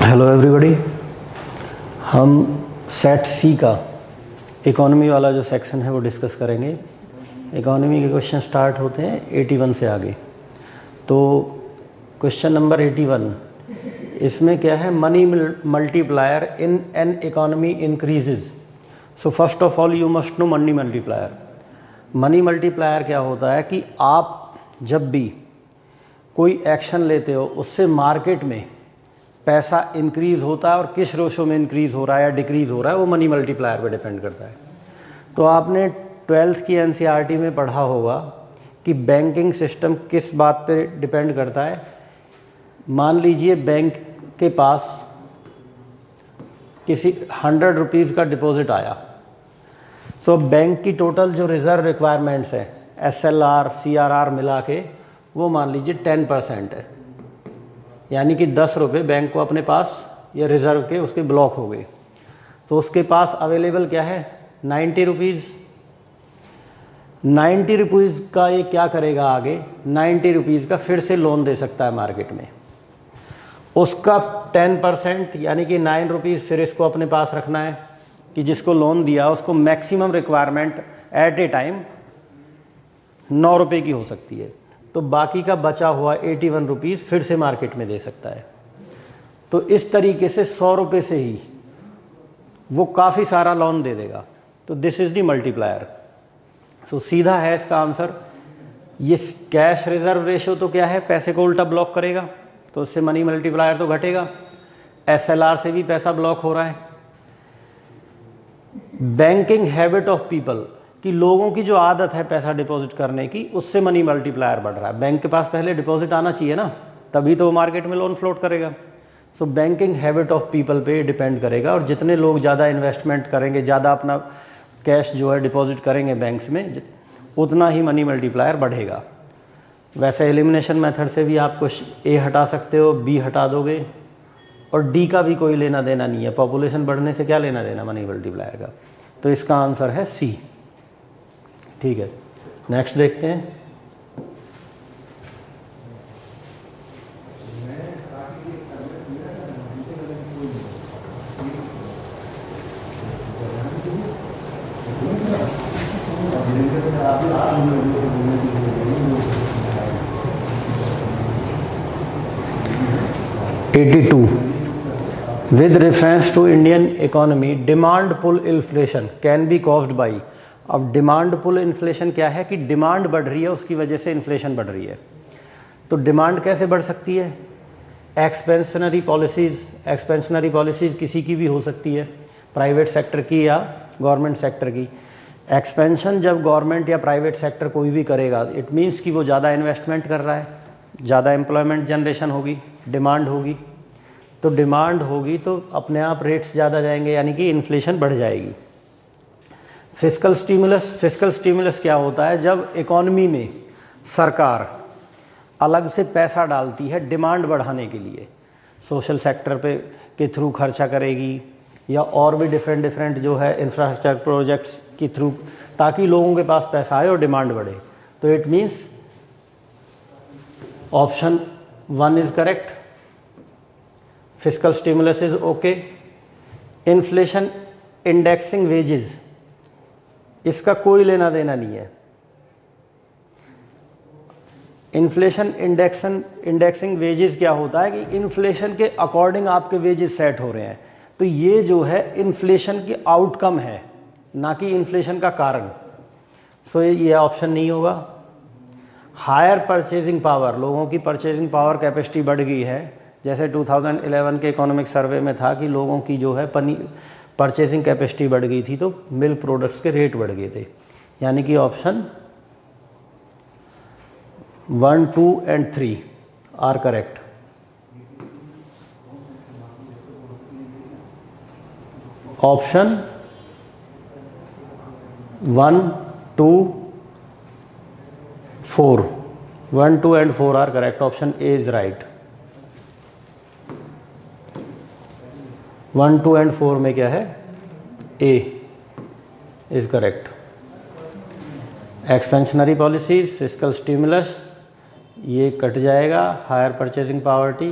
Hello everybody. हम set सी का economy वाला जो सेक्शन है वो डिस्कस करेंगे। इकोनॉमी के क्वेश्चन स्टार्ट होते हैं 81 से आगे। तो क्वेश्चन नंबर 81, इसमें क्या है, money multiplier in an economy increases. So first of all you must know money multiplier. Money multiplier क्या होता है कि आप जब भी कोई एक्शन लेते हो उससे मार्केट में पैसा इंक्रीज़ होता है और किस रेशो में इंक्रीज़ हो रहा है या डिक्रीज़ हो रहा है वो मनी मल्टीप्लायर पे डिपेंड करता है। तो आपने 12th की एनसीईआरटी में पढ़ा होगा कि बैंकिंग सिस्टम किस बात पे डिपेंड करता है। मान लीजिए बैंक के पास किसी 100 रुपीज़ का डिपॉजिट आया, तो बैंक की टोटल जो रिज़र्व रिक्वायरमेंट्स है SLR CRR मिला के वो मान लीजिए 10% है, यानी कि 10 रुपये बैंक को अपने पास ये रिज़र्व के उसके ब्लॉक हो गए। तो उसके पास अवेलेबल क्या है, 90 रुपीज़। 90 रुपीज़ का ये क्या करेगा आगे, 90 रुपीज़ का फिर से लोन दे सकता है मार्केट में। उसका 10% यानी कि 9 रुपीज़ फिर इसको अपने पास रखना है कि जिसको लोन दिया उसको मैक्सिमम रिक्वायरमेंट एट ए टाइम 9 रुपये की हो सकती है। तो बाकी का बचा हुआ 81 रुपीज़ फिर से मार्केट में दे सकता है। तो इस तरीके से 100 रुपये से ही वो काफ़ी सारा लोन दे देगा। तो दिस इज़ द मल्टीप्लायर। सो सीधा है इसका आंसर। ये कैश रिजर्व रेशो तो क्या है, पैसे को उल्टा ब्लॉक करेगा, तो उससे मनी मल्टीप्लायर तो घटेगा। SLR से भी पैसा ब्लॉक हो रहा है। बैंकिंग हैबिट ऑफ पीपल, कि लोगों की जो आदत है पैसा डिपॉजिट करने की, उससे मनी मल्टीप्लायर बढ़ रहा है। बैंक के पास पहले डिपॉजिट आना चाहिए ना, तभी तो मार्केट में लोन फ्लोट करेगा। सो बैंकिंग हैबिट ऑफ पीपल पे डिपेंड करेगा, और जितने लोग ज़्यादा इन्वेस्टमेंट करेंगे, ज़्यादा अपना कैश जो है डिपॉजिट करेंगे बैंक्स में, उतना ही मनी मल्टीप्लायर बढ़ेगा। वैसे एलिमिनेशन मेथड से भी आप कुछ A हटा सकते हो, B हटा दोगे, और D का भी कोई लेना देना नहीं है। पॉपुलेशन बढ़ने से क्या लेना देना मनी मल्टीप्लायर का। तो इसका आंसर है C। ठीक है, नेक्स्ट देखते हैं। With reference to Indian economy, demand pull inflation can be caused by। अब डिमांड पुल इन्फ्लेशन क्या है कि डिमांड बढ़ रही है, उसकी वजह से इन्फ्लेशन बढ़ रही है। तो डिमांड कैसे बढ़ सकती है, एक्सपेंशनरी पॉलिसीज़। एक्सपेंशनरी पॉलिसीज़ किसी की भी हो सकती है, प्राइवेट सेक्टर की या गवर्नमेंट सेक्टर की। एक्सपेंशन जब गवर्नमेंट या प्राइवेट सेक्टर कोई भी करेगा, इट मीन्स कि वो ज़्यादा इन्वेस्टमेंट कर रहा है, ज़्यादा एम्प्लॉयमेंट जनरेशन होगी, डिमांड होगी। तो डिमांड होगी तो अपने आप रेट्स ज़्यादा जाएंगे, यानी कि इन्फ्लेशन बढ़ जाएगी। Fiscal stimulus. फिस्कल स्टिमुलस क्या होता है, जब इकोनॉमी में सरकार अलग से पैसा डालती है डिमांड बढ़ाने के लिए, सोशल सेक्टर पे के थ्रू खर्चा करेगी, या और भी डिफरेंट जो है इंफ्रास्ट्रक्चर प्रोजेक्ट्स के थ्रू, ताकि लोगों के पास पैसा आए और डिमांड बढ़े। तो it means option 1 is correct. Fiscal stimulus is okay. Inflation indexing wages, इसका कोई लेना देना नहीं है। इन्फ्लेशन इंडेक्सिंग वेजेस क्या होता है कि इन्फ्लेशन के अकॉर्डिंग आपके वेजेस सेट हो रहे हैं। तो ये जो है इन्फ्लेशन की आउटकम है, ना कि इन्फ्लेशन का कारण। सो ये ऑप्शन नहीं होगा। हायर परचेजिंग पावर, लोगों की परचेजिंग पावर कैपेसिटी बढ़ गई है। जैसे 2011 के इकोनॉमिक सर्वे में था कि लोगों की जो है परचेजिंग कैपेसिटी बढ़ गई थी, तो मिल्क प्रोडक्ट्स के रेट बढ़ गए थे। यानी कि option 1, 2 and 3 are correct. Option 1, 2, 4, 1, 2 and 4 are correct. Option A is right. 1, 2 and 4 में क्या है, A is correct. Expansionary policies, fiscal stimulus, ये कट जाएगा। Higher purchasing poverty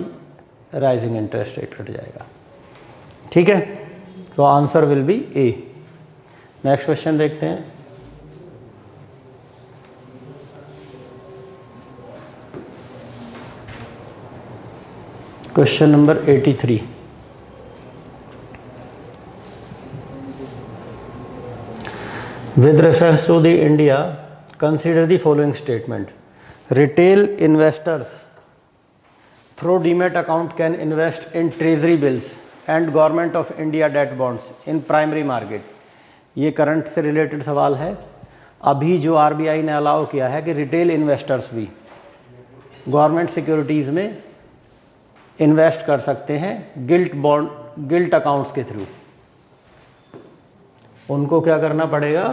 rising interest rate cut जाएगा। ठीक है, तो answer will be A. Next question देखते हैं। Question number 83। With reference to the India, consider the following statement. Retail investors through Demat account can invest in treasury bills and Government of India debt bonds in primary market. ये current से related सवाल है। अभी जो RBI ने allow किया है कि रिटेल इन्वेस्टर्स भी गवर्नमेंट सिक्योरिटीज़ में इन्वेस्ट कर सकते हैं गिल्ट अकाउंट्स के थ्रू। उनको क्या करना पड़ेगा,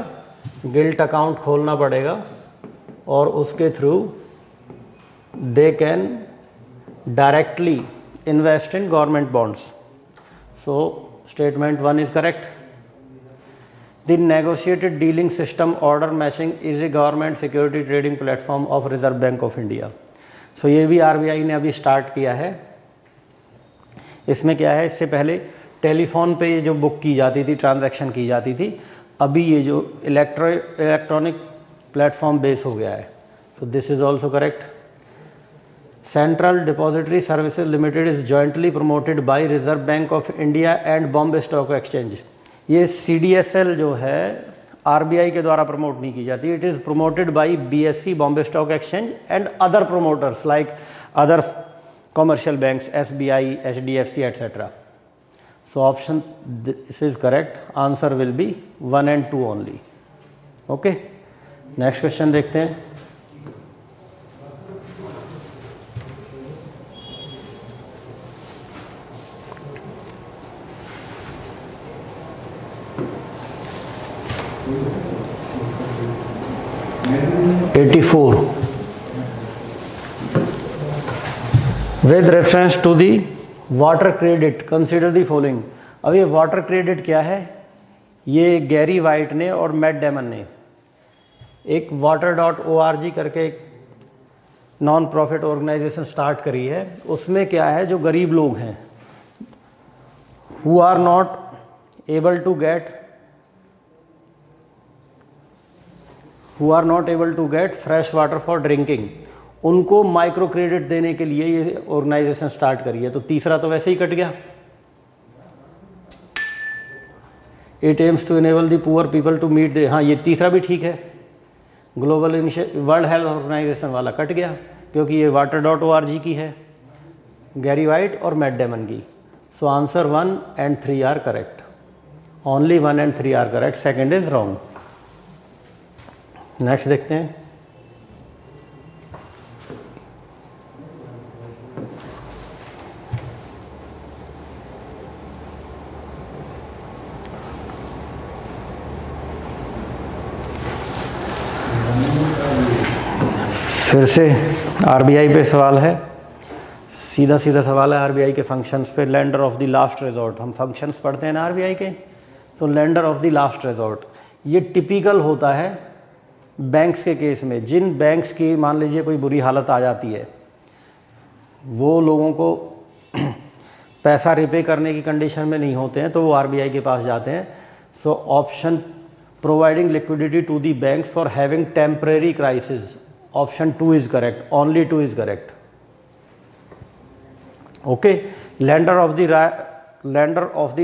गिल्ट अकाउंट खोलना पड़ेगा और उसके through they can directly invest in government bonds. So statement 1 is correct. The negotiated dealing system order matching is a government security trading platform of Reserve Bank of India. So ये भी RBI ने अभी start किया है। इसमें क्या है, इससे पहले टेलीफोन पे ये जो बुक की जाती थी, ट्रांजैक्शन की जाती थी, अभी ये जो इलेक्ट्रॉनिक प्लेटफॉर्म बेस हो गया है। तो this is also correct. Central depository services limited is jointly promoted by reserve Bank of India and Bombay stock exchange. ये CDSL जो है आरबीआई के द्वारा प्रमोट नहीं की जाती, it is promoted by BSE Bombay stock exchange and other promoters like other commercial banks SBI, HDFC etc. So option this is correct. Answer will be 1 and 2 only. Okay. Next question देखते हैं। With reference to the water credit consider the following. अब ये water credit क्या है, ये Gary white ने और Matt daemon ने एक water.org करके एक नॉन प्रॉफिट ऑर्गेनाइजेशन स्टार्ट करी है। उसमें क्या है, जो गरीब लोग हैं who are not able to get fresh water for drinking, उनको माइक्रो क्रेडिट देने के लिए ये ऑर्गेनाइजेशन स्टार्ट करी है। तो तीसरा तो वैसे ही कट गया। It aims to enable the poor people to meet the, हाँ ये तीसरा भी ठीक है। ग्लोबल वर्ल्ड हेल्थ ऑर्गेनाइजेशन वाला कट गया क्योंकि ये water.org की है, गैरी वाइट और मैट डेमन की। So answer 1 and 3 are correct. Only 1 and 3 are correct, second is wrong. Next देखते हैं। फिर से आरबीआई पे सवाल है, सीधा सवाल है आरबीआई के फंक्शंस पे। Lender of the last resort, हम फंक्शंस पढ़ते हैं ना आरबीआई के, तो lender of the last resort ये टिपिकल होता है बैंक्स के केस में। जिन बैंक्स की मान लीजिए कोई बुरी हालत आ जाती है, वो लोगों को पैसा रिपे करने की कंडीशन में नहीं होते हैं, तो वो आरबीआई के पास जाते हैं। So option providing liquidity to the banks for having temporary crisis, option 2 is correct, only 2 is correct. Okay, lender of the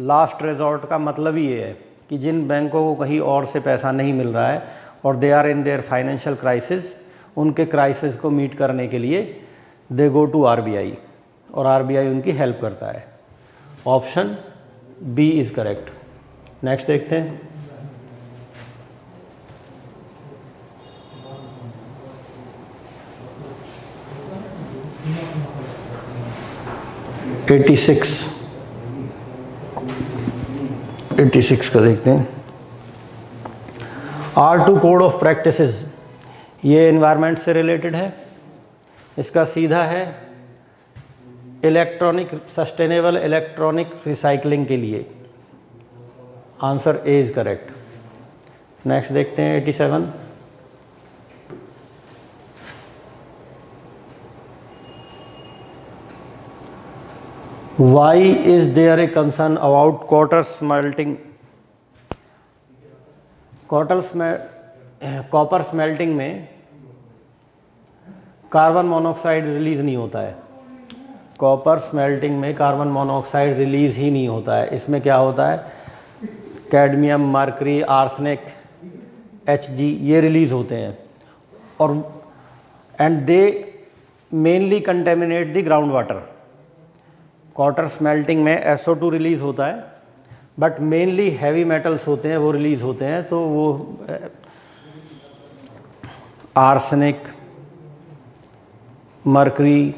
last resort का मतलब ही ये है कि जिन बैंकों को कहीं और से पैसा नहीं मिल रहा है और they are in their financial crisis, उनके क्राइसिस को मीट करने के लिए दे गो टू आरबीआई और आरबीआई उनकी हेल्प करता है। Option B is correct. Next देखते हैं। एटी सिक्स का देखते हैं। R2 कोड ऑफ प्रैक्टिसेस, ये एनवायरनमेंट से रिलेटेड है। इसका सीधा है सस्टेनेबल इलेक्ट्रॉनिक रिसाइकलिंग के लिए। Answer A is correct. Next देखते हैं 87। Why is there a concern about copper smelting? Copper smelting में कार्बन मोनोऑक्साइड रिलीज नहीं होता है। कॉपर स्मेल्टिंग में कार्बन मोनोऑक्साइड रिलीज ही नहीं होता है। इसमें क्या होता है, कैडमियम, मर्करी, आर्सेनिक, Hg ये रिलीज होते हैं, और and they mainly contaminate the ground water. Copper smelting में SO2 रिलीज होता है, बट मेनली हैवी मेटल्स होते हैं वो रिलीज होते हैं। तो वो आर्सेनिक, मर्करी,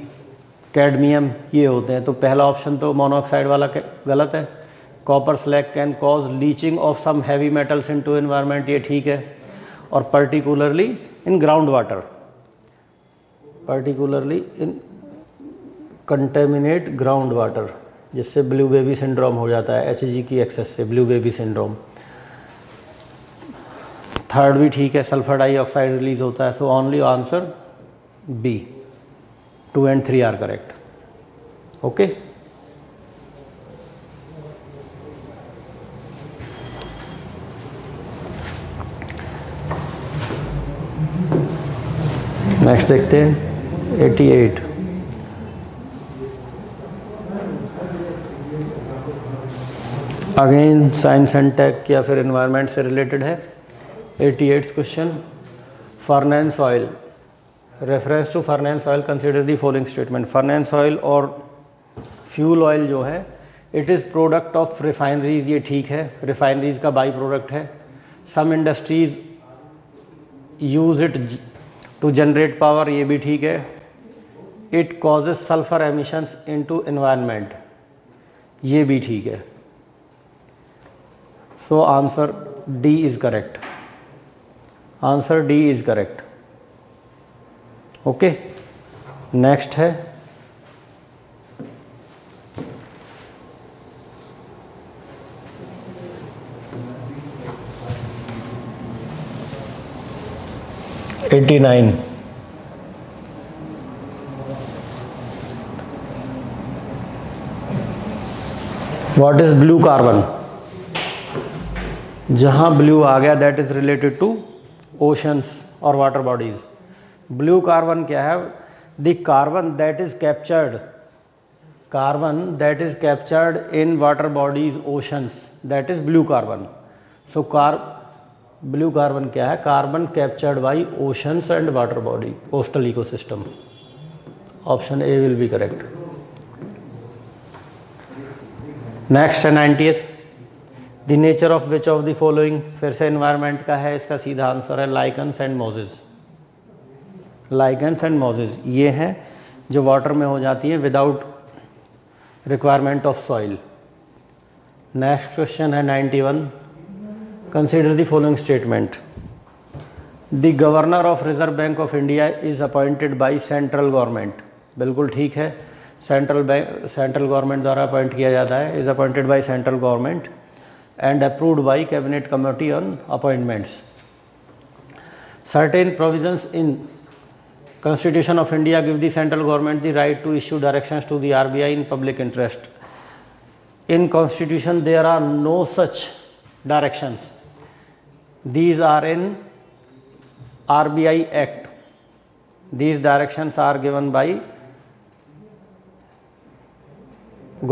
कैडमियम ये होते हैं। तो पहला ऑप्शन तो मोनोऑक्साइड वाला गलत है। Copper slag can cause leaching of some heavy metals into environment, ये ठीक है। और particularly in ground water, particularly in contaminate ground water, जिससे ब्लू बेबी सिंड्रोम हो जाता है Hg की एक्सेस से, ब्लू बेबी सिंड्रोम। थर्ड भी ठीक है, सल्फर डाइऑक्साइड रिलीज होता है। So only answer B, 2 and 3 are correct. Okay, next देखते हैं 88। अगेन साइंस एंड टेक या फिर एनवायरनमेंट से रिलेटेड है। 88th question, furnace oil, reference to furnace oil consider the following statement. Furnace oil और fuel oil जो है, it is product of refineries, ये ठीक है, रिफाइनरीज का बाई प्रोडक्ट है। Some industries use it to generate power, ये भी ठीक है। It causes sulphur emissions into environment, ये भी ठीक है। So answer D is correct, answer D is correct. Okay, next है 89। What is blue carbon? जहां ब्लू आ गया that is related to oceans और वाटर बॉडीज। ब्लू कार्बन क्या है? The carbon that is captured, carbon that is captured in water bodies, oceans, that is blue carbon. So blue carbon क्या है? Carbon captured by oceans and water body, coastal ecosystem. Option A will be correct. Next है 90th, the nature of which of the following, फिर से environment का है, इसका सीधा answer है lichens and Moses. Lichens and Moses ये हैं जो वाटर में हो जाती हैं without requirement of soil. Next question है 91, consider the following statement. The governor of Reserve Bank of India is appointed by central government, बिल्कुल ठीक है, सेंट्रल गवर्नमेंट द्वारा अपॉइंट किया जाता है, is appointed by central government and approved by cabinet committee on appointments. Certain provisions in Constitution of India give the central government the right to issue directions to the RBI in public interest. In Constitution there are no such directions. These are in RBI Act. These directions are given by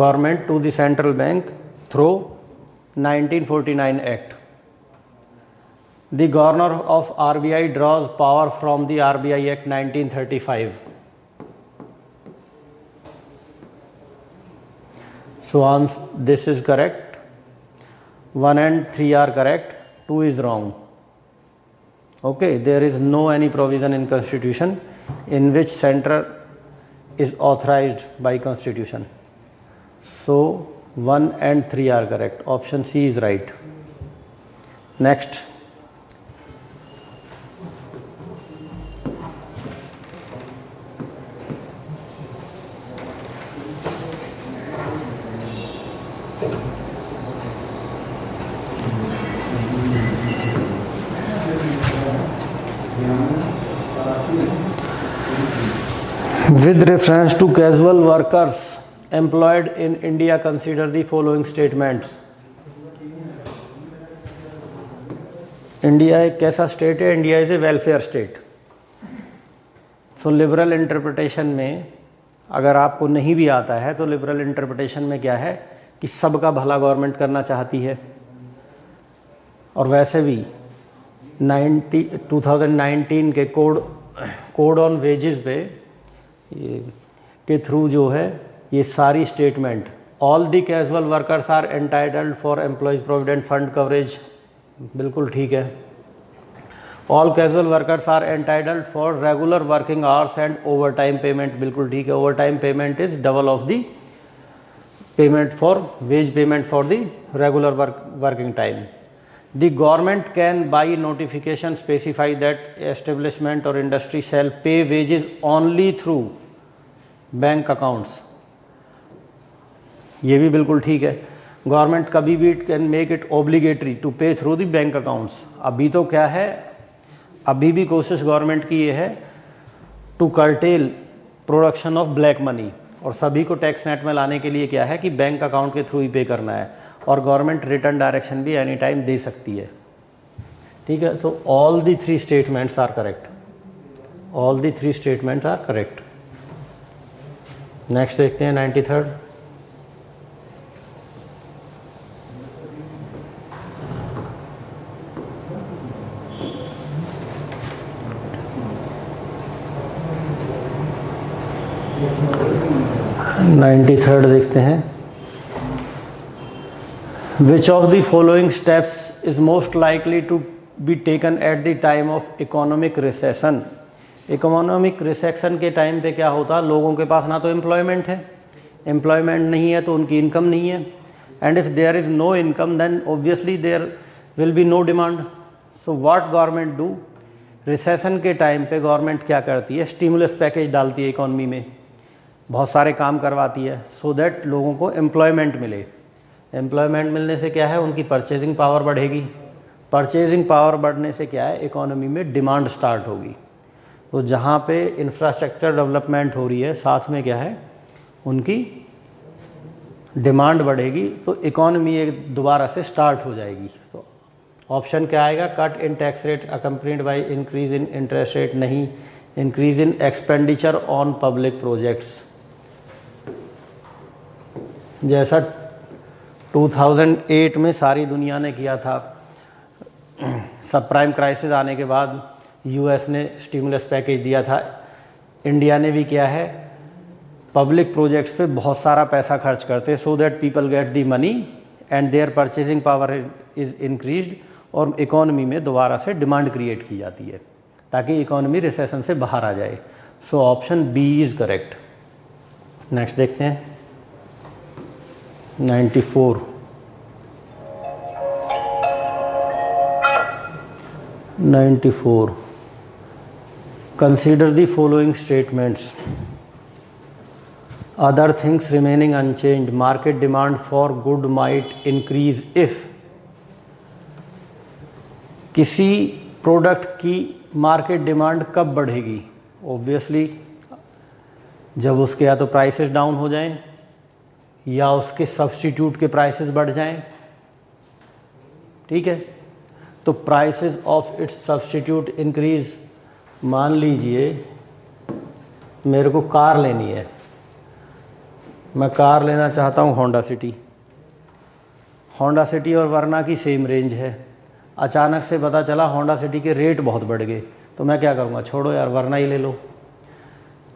government to the central bank through 1949 Act. The governor of RBI draws power from the RBI Act 1935. So this is correct. 1 and 3 are correct. 2 is wrong. Okay, there is no any provision in Constitution in which center is authorized by Constitution. So 1 and 3 are correct. Option C is right. Next. With reference to casual workers employed in India consider the following statements. India एक कैसा state है? India is a welfare state. So liberal interpretation में अगर आपको नहीं भी आता है तो लिबरल इंटरप्रिटेशन में क्या है कि सबका भला गवर्नमेंट करना चाहती है। और वैसे भी 2019 के कोड ऑन वेजेस पे के थ्रू जो है ये सारी statement, all the casual workers are entitled for employees provident fund coverage, बिल्कुल ठीक है। All casual workers are entitled for regular working hours and overtime payment, बिल्कुल ठीक है। Overtime payment is double of the payment for wage payment for the regular working time. The government can by notification specify that establishment or industry shall pay wages only through bank accounts, ये भी बिल्कुल ठीक है। Government कभी भी can make it obligatory to pay through the bank accounts. अभी तो क्या है, अभी भी कोशिश गवर्नमेंट की ये है to curtail production of black money, और सभी को टैक्स नेट में लाने के लिए क्या है कि बैंक अकाउंट के थ्रू ही पे करना है। और गवर्नमेंट रिटर्न डायरेक्शन भी एनी टाइम दे सकती है, ठीक है। तो all the three statements are correct, all the three statements are correct. Next देखते हैं 93rd। देखते हैं, Which of the following steps is most likely to be taken at the time of economic recession? Economic resection के time पे क्या होता, लोगों के पास ना तो एम्प्लॉयमेंट है, एम्प्लॉयमेंट नहीं है तो उनकी इनकम नहीं है, and if there is no income then obviously there will be no demand. So what government do, recession के टाइम पे गवर्नमेंट क्या करती है, स्टिमुलस पैकेज डालती है इकॉनमी में, बहुत सारे काम करवाती है सो दैट लोगों को एम्प्लॉयमेंट मिले। एम्प्लॉयमेंट मिलने से क्या है, उनकी परचेजिंग पावर बढ़ेगी, परचेजिंग पावर बढ़ने से क्या है, इकोनॉमी में डिमांड स्टार्ट होगी। तो जहाँ पे इंफ्रास्ट्रक्चर डेवलपमेंट हो रही है साथ में क्या है, उनकी डिमांड बढ़ेगी, तो इकोनॉमी एक दोबारा से स्टार्ट हो जाएगी। तो ऑप्शन क्या आएगा, cut in tax rate accompanied by increase in interest rate, नहीं, increase in expenditure on public projects. जैसा 2008 में सारी दुनिया ने किया था, सब प्राइम क्राइसिस आने के बाद यूएस ने स्टिमुलस पैकेज दिया था, इंडिया ने भी किया है, पब्लिक प्रोजेक्ट्स पे बहुत सारा पैसा खर्च करते so that people get the money and their purchasing power is increased, और इकोनॉमी में दोबारा से डिमांड क्रिएट की जाती है ताकि इकोनॉमी रिसेशन से बाहर आ जाए। So option B is correct. Next देखते हैं 94। 94, consider the following statements. Other things remaining unchanged, market demand for good might increase if, किसी प्रोडक्ट की मार्केट डिमांड कब बढ़ेगी, ऑब्वियसली जब उसके या तो प्राइसेस डाउन हो जाएं या उसके सब्स्टिट्यूट के प्राइसेस बढ़ जाएं, ठीक है। तो prices of its substitute increase, मान लीजिए मेरे को कार लेनी है, मैं कार लेना चाहता हूँ होंडा सिटी, होंडा सिटी और वरना की सेम रेंज है, अचानक से पता चला होंडा सिटी के रेट बहुत बढ़ गए, तो मैं क्या करूँगा, छोड़ो यार वरना ही ले लो।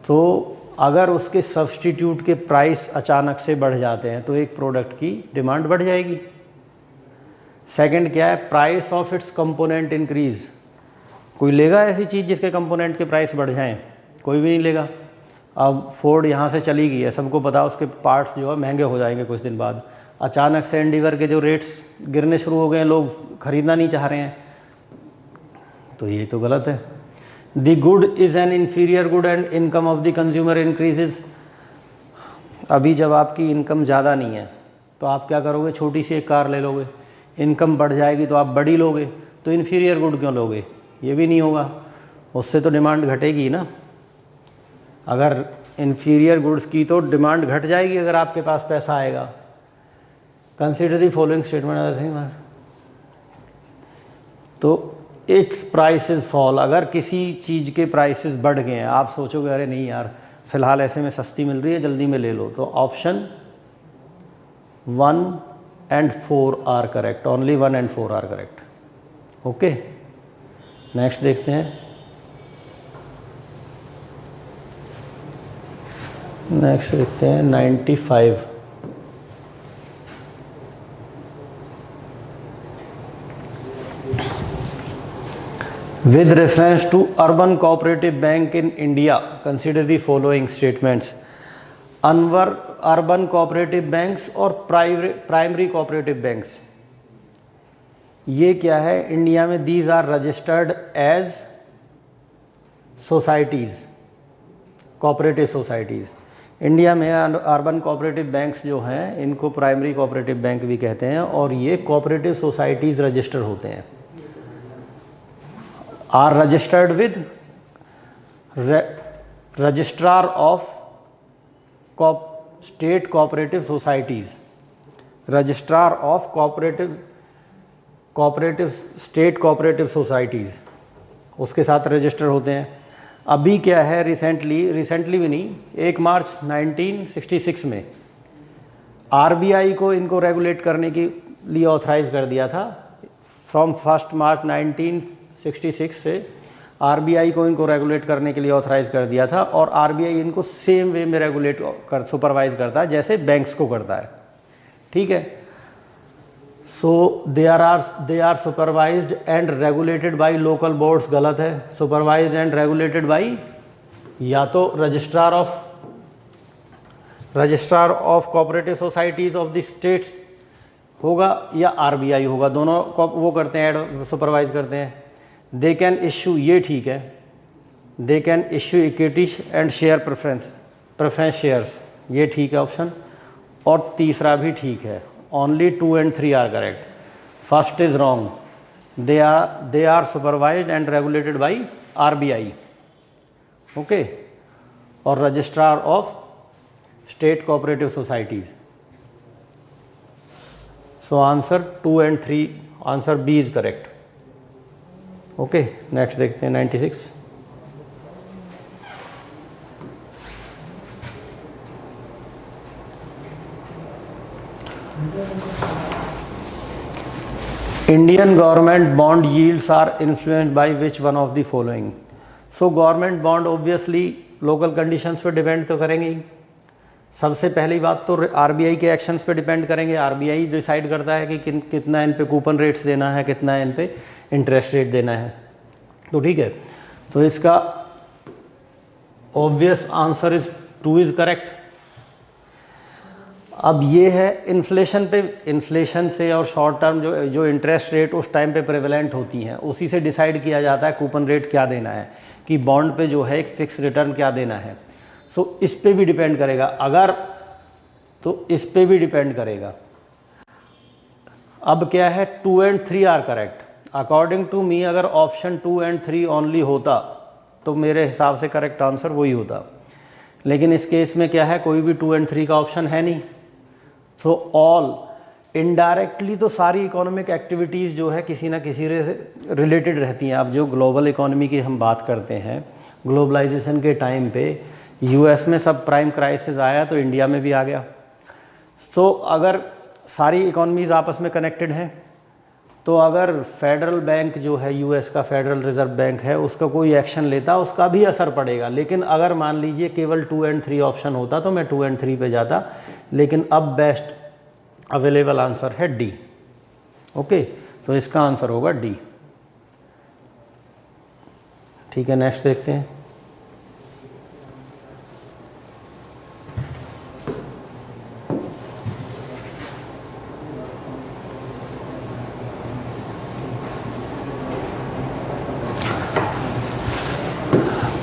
तो अगर उसके सब्स्टिट्यूट के प्राइस अचानक से बढ़ जाते हैं तो एक प्रोडक्ट की डिमांड बढ़ जाएगी। सेकंड क्या है, price of its component increase, कोई लेगा ऐसी चीज़ जिसके कंपोनेंट के प्राइस बढ़ जाएं, कोई भी नहीं लेगा। अब फोर्ड यहाँ से चली गई है, सबको पता उसके पार्ट्स जो है महंगे हो जाएंगे कुछ दिन बाद, अचानक से एंडीवर के जो रेट्स गिरने शुरू हो गए हैं, लोग खरीदना नहीं चाह रहे हैं, तो ये तो गलत है। The good is an inferior good and income of the consumer increases, अभी जब आपकी इनकम ज़्यादा नहीं है तो आप क्या करोगे, छोटी सी एक कार ले लोगे, इनकम बढ़ जाएगी तो आप बड़ी लोगे, तो इन्फीरियर गुड क्यों लोगे, ये भी नहीं होगा, उससे तो डिमांड घटेगी ना। अगर इन्फीरियर गुड्स की तो डिमांड घट जाएगी अगर आपके पास पैसा आएगा। Consider the following statement other thing. तो इट्स प्राइसेस फॉल, अगर किसी चीज़ के प्राइसेस बढ़ गए हैं, आप सोचोगे अरे नहीं यार फ़िलहाल ऐसे में सस्ती मिल रही है जल्दी में ले लो, तो option 1 and 4 are correct, only 1 and 4 are correct. Okay, next देखते हैं। नेक्स्ट देखते हैं 95। With reference to urban cooperative bank in India, consider the following statements. Urban cooperative banks और प्राइमरी कोऑपरेटिव बैंक्स, ये क्या है इंडिया में? These are registered as societies, cooperative societies. India में अर्बन कोऑपरेटिव बैंक्स जो हैं इनको प्राइमरी कोऑपरेटिव बैंक भी कहते हैं, और ये कोऑपरेटिव सोसाइटीज़ रजिस्टर होते हैं। Are registered with registrar of state cooperative societies, registrar of cooperative state cooperative societies, उसके साथ रजिस्टर होते हैं। अभी क्या है, रिसेंटली भी नहीं, 1 मार्च 1966 में आरबीआई को इनको रेगुलेट करने के लिए ऑथराइज कर दिया था। फ्रॉम 1 मार्च 1966 से आरबीआई को इनको रेगुलेट करने के लिए ऑथराइज कर दिया था, और आरबीआई इनको सेम वे में रेगुलेट सुपरवाइज करता है जैसे बैंक्स को करता है। ठीक है, so they are supervised and regulated by local boards, गलत है। सुपरवाइज्ड एंड रेगुलेटेड बाय या तो registrar of cooperative societies of the states होगा या आरबीआई होगा, दोनों वो करते हैं, सुपरवाइज करते हैं। दे कैन इशू, ये ठीक है, they can issue equity and share preference shares, ये ठीक है ऑप्शन। और तीसरा भी ठीक है, only 2 and 3 are correct. First is wrong, they are supervised and regulated by RBI, okay, और registrar of state cooperative societies. So answer 2 and 3, answer B is correct. Okay, next देखते हैं 96। Indian government bond yields are influenced by which one of the following. So government bond obviously local conditions पे depend तो करेंगे ही। सबसे पहली बात तो RBI के एक्शंस पे डिपेंड करेंगे। आरबीआई डिसाइड करता है कि कितना इन पे कूपन रेट्स देना है, कितना इन पे इंटरेस्ट रेट देना है। तो ठीक है, तो इसका obvious answer is 2 is correct. अब ये है इन्फ्लेशन पे, इन्फ्लेशन से और शॉर्ट टर्म जो इंटरेस्ट रेट उस टाइम पे प्रेवलेंट होती हैं, उसी से डिसाइड किया जाता है कूपन रेट क्या देना है, कि बॉन्ड पे जो है एक फिक्स रिटर्न क्या देना है। सो इस पे भी डिपेंड करेगा, अगर तो इस पे भी डिपेंड करेगा। अब क्या है, 2 and 3 are correct. According to me अगर ऑप्शन 2 and 3 ओनली होता तो मेरे हिसाब से करेक्ट आंसर वही होता, लेकिन इस केस में क्या है, कोई भी 2 and 3 का ऑप्शन है नहीं। सो ऑल इनडायरेक्टली तो सारी इकोनॉमिक एक्टिविटीज़ जो है किसी ना किसी से रिलेटेड रहती हैं। अब जो ग्लोबल इकोनॉमी की हम बात करते हैं, ग्लोबलाइजेशन के टाइम पे यूएस में सब प्राइम क्राइसिस आया तो इंडिया में भी आ गया। तो अगर सारी इकोनॉमीज़ आपस में कनेक्टेड हैं, तो अगर फेडरल बैंक जो है यूएस का फेडरल रिजर्व बैंक है उसका कोई एक्शन लेता उसका भी असर पड़ेगा। लेकिन अगर मान लीजिए केवल 2 and 3 ऑप्शन होता तो मैं 2 and 3 पे जाता, लेकिन अब बेस्ट अवेलेबल आंसर है डी। ओके, तो इसका आंसर होगा डी। ठीक है, नेक्स्ट देखते हैं।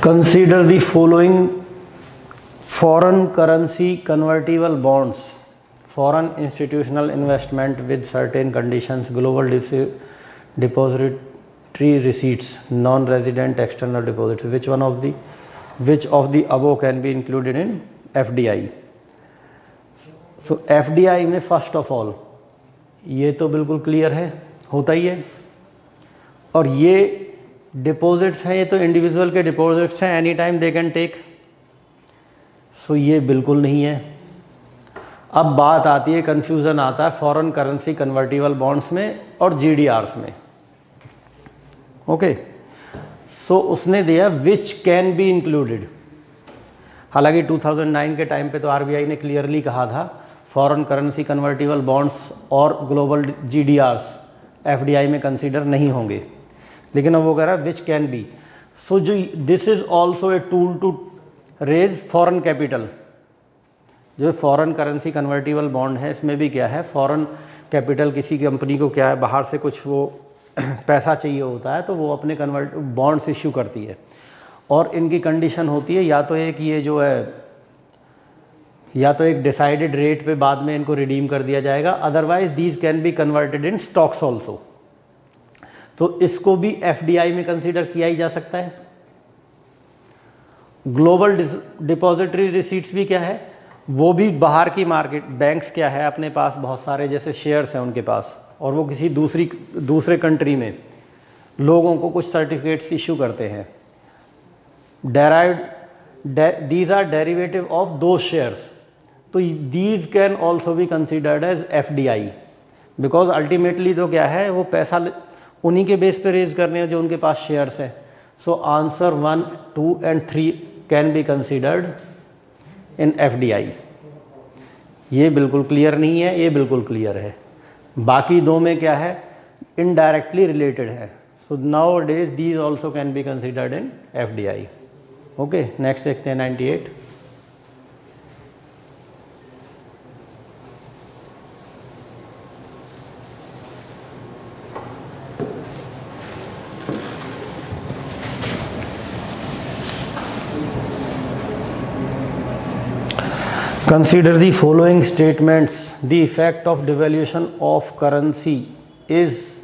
Consider the following foreign currency convertible bonds, foreign institutional investment with certain conditions, global depository receipts, non-resident external deposits. Which one of the which of the above can be included in FDI? So FDI में first of all ये तो बिल्कुल clear है, होता ही है। और ये deposits हैं, ये तो इंडिविजुअल के डिपॉजिट्स हैं, any time they can take. So ये बिल्कुल नहीं है। अब बात आती है, कन्फ्यूज़न आता है फॉरेन करेंसी कन्वर्टिबल बॉन्ड्स में और GDRs में। ओके, सो उसने दिया विच कैन बी इंक्लूडेड। हालांकि 2009 के टाइम पे तो RBI ने क्लियरली कहा था फॉरेन करेंसी कन्वर्टिबल बॉन्ड्स और ग्लोबल GDRs FDI में कंसीडर नहीं होंगे, लेकिन अब वो कह रहा है विच कैन बी। सो जो this is also a tool to raise foreign capital. जो फॉरेन करेंसी कन्वर्टिबल बॉन्ड है, इसमें भी क्या है, फॉरेन कैपिटल, किसी कंपनी को क्या है बाहर से कुछ वो पैसा चाहिए होता है तो वो अपने कन्वर्ट बॉन्ड्स इश्यू करती है। और इनकी कंडीशन होती है या तो एक ये जो है, या तो एक डिसाइडेड रेट पे बाद में इनको रिडीम कर दिया जाएगा, otherwise these can be converted in stocks also. तो इसको भी FDI में कंसीडर किया ही जा सकता है। ग्लोबल डिपॉजिटरी रिसीट्स भी क्या है, वो भी बाहर की मार्केट, बैंक्स क्या है अपने पास बहुत सारे जैसे शेयर्स हैं उनके पास, और वो किसी दूसरे कंट्री में लोगों को कुछ सर्टिफिकेट्स इशू करते हैं। दीज आर डेरिवेटिव ऑफ दो शेयर्स, तो these can also be considered as FDI, because ultimately तो क्या है, वो पैसा उन्हीं के बेस पे रेज करने हैं जो उनके पास शेयर्स हैं। सो answer 1, 2 and 3 can be considered in FDI। ये बिल्कुल क्लियर नहीं है, ये बिल्कुल क्लियर है। बाकी दो में क्या है, इनडायरेक्टली रिलेटेड है। So now days these also can be considered in FDI। Okay, next देखते हैं 98। Consider the following statements. The effect of devaluation of currency is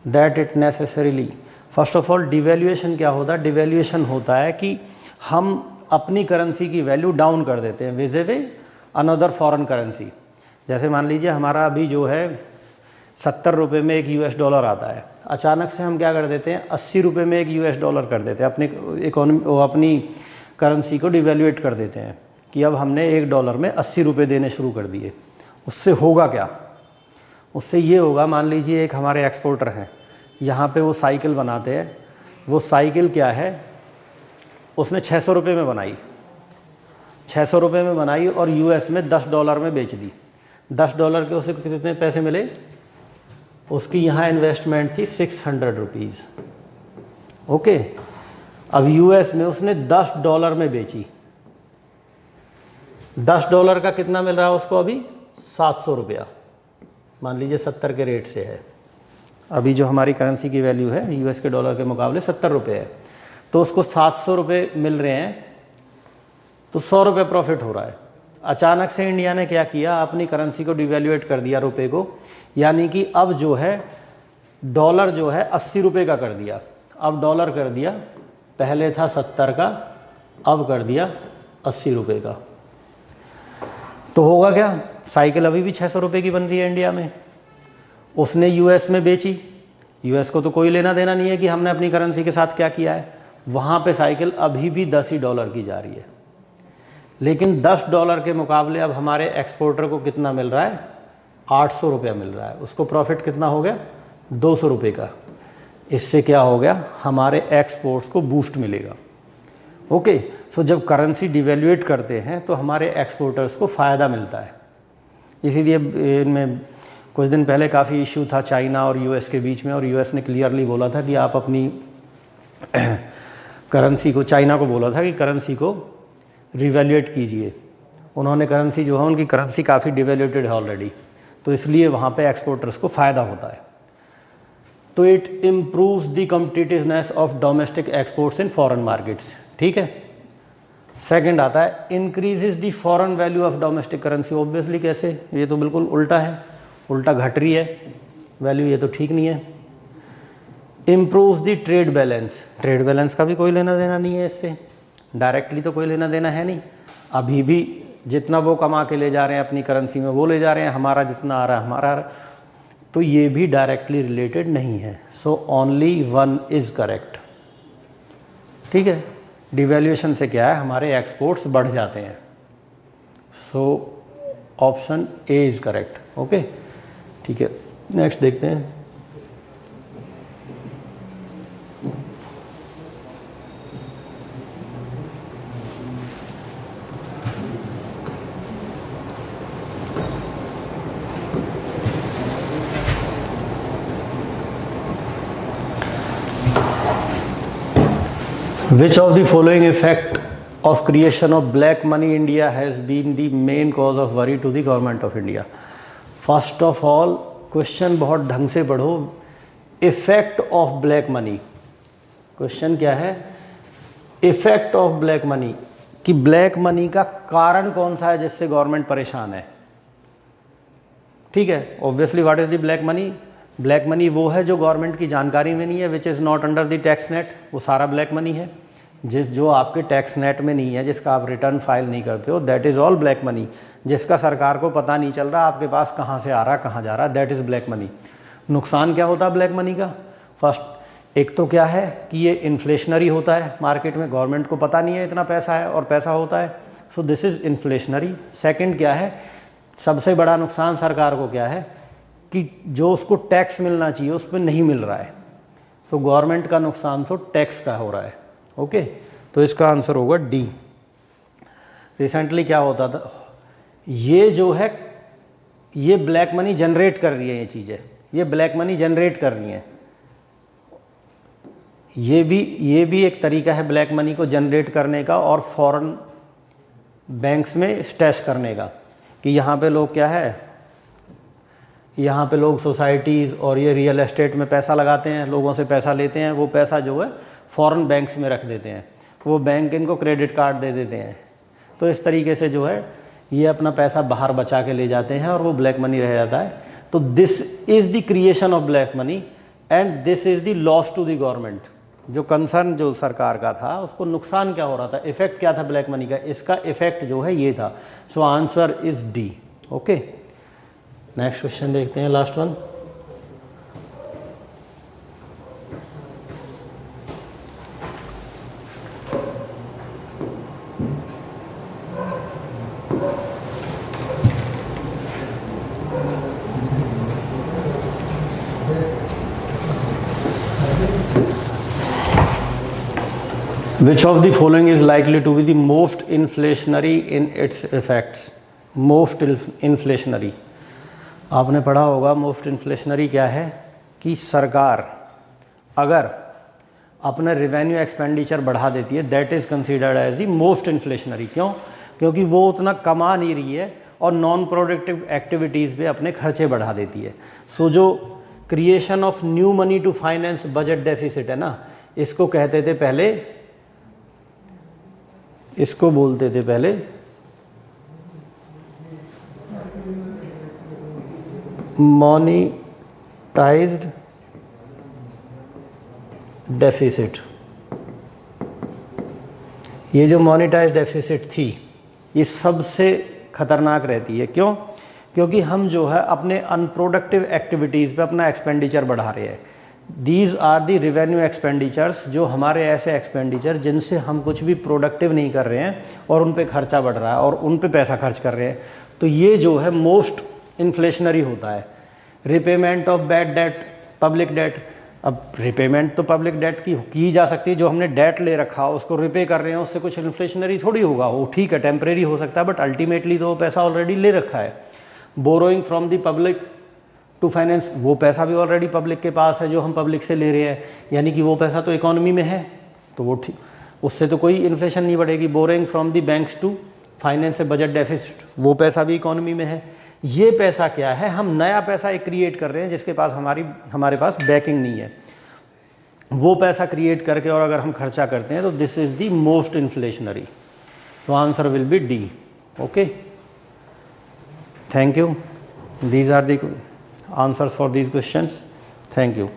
that it necessarily, first of all, devaluation क्या होता है? devaluation होता है कि हम अपनी करेंसी की वैल्यू डाउन कर देते हैं विज़ अनदर फॉरेन करेंसी। जैसे मान लीजिए हमारा अभी जो है 70 रुपये में एक US डॉलर आता है, अचानक से हम क्या कर देते हैं 80 रुपये में एक US डॉलर कर देते हैं, अपनी करेंसी को डिवेल्यूएट कर देते हैं कि अब हमने एक डॉलर में 80 रुपये देने शुरू कर दिए। उससे होगा क्या, उससे ये होगा, मान लीजिए एक हमारे एक्सपोर्टर हैं, यहाँ पे वो साइकिल बनाते हैं। वो साइकिल क्या है, उसने 600 रुपये में बनाई, 600 रुपये में बनाई और US में $10 में बेच दी। $10 के उसे कितने पैसे मिले, उसकी यहाँ इन्वेस्टमेंट थी 600 रुपीज़। ओके, अब US में उसने $10 में बेची, $10 का कितना मिल रहा है उसको अभी 700 रुपया, मान लीजिए 70 के रेट से है। अभी जो हमारी करेंसी की वैल्यू है US के डॉलर के मुकाबले 70 रुपये है, तो उसको 700 रुपये मिल रहे हैं, तो 100 रुपये प्रॉफिट हो रहा है। अचानक से इंडिया ने क्या किया, अपनी करेंसी को डिवैल्यूएट कर दिया रुपये को, यानी कि अब जो है डॉलर जो है 80 रुपये का कर दिया। अब डॉलर कर दिया, पहले था 70 का, अब कर दिया 80 रुपये का। तो होगा क्या, साइकिल अभी भी 600 रुपये की बन रही है इंडिया में, उसने US में बेची, US को तो कोई लेना देना नहीं है कि हमने अपनी करेंसी के साथ क्या किया है, वहाँ पे साइकिल अभी भी $10 की जा रही है। लेकिन $10 के मुकाबले अब हमारे एक्सपोर्टर को कितना मिल रहा है, 800 रुपया मिल रहा है। उसको प्रॉफिट कितना हो गया, 200 रुपये का। इससे क्या हो गया, हमारे एक्सपोर्ट्स को बूस्ट मिलेगा। ओके, सो जब करेंसी डिवेल्यूएट करते हैं तो हमारे एक्सपोर्टर्स को फ़ायदा मिलता है। इसीलिए इनमें कुछ दिन पहले काफ़ी इशू था चाइना और US के बीच में, और US ने क्लियरली बोला था कि आप अपनी करेंसी को, चाइना को बोला था कि करेंसी को रिवैल्यूएट कीजिए। उन्होंने करेंसी जो है, उनकी करेंसी काफ़ी डिवेल्यूटेड है ऑलरेडी, तो इसलिए वहाँ पे एक्सपोर्टर्स को फ़ायदा होता है। तो it improves the competitiveness of domestic exports in foreign markets. ठीक है, सेकंड आता है increases the foreign value of domestic currency. Obviously कैसे, ये तो बिल्कुल उल्टा है, उल्टा घट रही है वैल्यू, ये तो ठीक नहीं है। Improves the trade balance, trade balance का भी कोई लेना देना नहीं है इससे। डायरेक्टली तो कोई लेना देना है नहीं, अभी भी जितना वो कमा के ले जा रहे हैं अपनी करेंसी में वो ले जा रहे हैं, हमारा जितना आ रहा है हमारा आ रहा है, तो ये भी डायरेक्टली रिलेटेड नहीं है। So only one is correct. ठीक है, डिवैल्यूएशन से क्या है, हमारे एक्सपोर्ट्स बढ़ जाते हैं। So option A is correct. Okay, ठीक है, नेक्स्ट देखते हैं। Which of the following effect of creation of black money in India has been the main cause of worry to the government of India? First of all, question बहुत ढंग से पढ़ो। Effect of black money, question क्या है, effect of black money, कि black money का कारण कौन सा है जिससे गवर्नमेंट परेशान है। ठीक है, obviously what is the black money, black money वो है जो गवर्नमेंट की जानकारी में नहीं है, which is not under the tax net, वो सारा ब्लैक मनी है। जो आपके टैक्स नेट में नहीं है, जिसका आप रिटर्न फाइल नहीं करते हो, that is all black money. जिसका सरकार को पता नहीं चल रहा आपके पास कहाँ से आ रहा कहाँ जा रहा, दैट इज़ ब्लैक मनी। नुकसान क्या होता है ब्लैक मनी का, फर्स्ट एक तो क्या है कि ये इन्फ्लेशनरी होता है, मार्केट में गवर्नमेंट को पता नहीं है इतना पैसा है और पैसा होता है, so this is inflationary. Second क्या है, सबसे बड़ा नुकसान सरकार को क्या है कि जो उसको टैक्स मिलना चाहिए उस पर नहीं मिल रहा है, तो गवर्नमेंट का नुकसान तो टैक्स का हो रहा है। ओके, तो इसका आंसर होगा डी। रिसेंटली क्या होता था, ये जो है ये ब्लैक मनी जनरेट कर रही है, ये चीज़ें ये ब्लैक मनी जनरेट कर रही हैं, ये भी एक तरीका है ब्लैक मनी को जनरेट करने का और फॉरेन बैंक्स में स्टैश करने का, कि यहाँ पे लोग क्या है, यहाँ पे लोग सोसाइटीज़ और ये रियल एस्टेट में पैसा लगाते हैं, लोगों से पैसा लेते हैं, वो पैसा जो है फॉरेन बैंक्स में रख देते हैं, वो बैंक इनको क्रेडिट कार्ड दे देते हैं, तो इस तरीके से जो है ये अपना पैसा बाहर बचा के ले जाते हैं और वो ब्लैक मनी रह जाता है। तो this is the creation of black money and this is the loss to the government. जो कंसर्न जो सरकार का था उसको नुकसान क्या हो रहा था, इफेक्ट क्या था ब्लैक मनी का, इसका इफेक्ट जो है ये था। So answer is D. Okay, next question देखते हैं, last one. Which of the following is likely to be the most inflationary in its effects? Most inflationary, आपने पढ़ा होगा मोस्ट इन्फ्लेशनरी क्या है, कि सरकार अगर अपना रेवेन्यू एक्सपेंडिचर बढ़ा देती है, that is considered as the most inflationary. क्यों, क्योंकि वो उतना कमा नहीं रही है और नॉन प्रोडक्टिव एक्टिविटीज़ पे अपने खर्चे बढ़ा देती है। सो जो creation of new money to finance budget deficit है ना, इसको कहते थे पहले, इसको बोलते थे पहले मॉनिटाइज्ड डेफिसिट। ये जो मॉनिटाइज्ड डेफिसिट थी ये सबसे खतरनाक रहती है। क्यों, क्योंकि हम जो है अपने अनप्रोडक्टिव एक्टिविटीज़ पे अपना एक्सपेंडिचर बढ़ा रहे हैं। These are the revenue expenditures, जो हमारे ऐसे एक्सपेंडिचर जिनसे हम कुछ भी प्रोडक्टिव नहीं कर रहे हैं और उन पे खर्चा बढ़ रहा है और उन पे पैसा खर्च कर रहे हैं, तो ये जो है मोस्ट इन्फ्लेशनरी होता है। Repayment of bad debt, public debt, अब रिपेमेंट तो पब्लिक डेट की जा सकती है, जो हमने डेट ले रखा उसको रिपे कर रहे हैं, उससे कुछ इन्फ्लेशनरी थोड़ी होगा, वो ठीक है टेम्परेरी हो सकता है, बट अल्टीमेटली तो वो पैसा ऑलरेडी ले रखा है। Borrowing from the public to finance, वो पैसा भी ऑलरेडी पब्लिक के पास है जो हम पब्लिक से ले रहे हैं, यानी कि वो पैसा तो इकोनॉमी में है, तो वो ठीक, उससे तो कोई इन्फ्लेशन नहीं बढ़ेगी। Borrowing from the banks to finance budget deficit, वो पैसा भी इकोनॉमी में है। ये पैसा क्या है, हम नया पैसा एक क्रिएट कर रहे हैं जिसके पास हमारे पास बैकिंग नहीं है, वो पैसा क्रिएट करके और अगर हम खर्चा करते हैं तो this is the most inflationary. तो answer will be D. Okay, thank you. These are the answers for these questions. Thank you.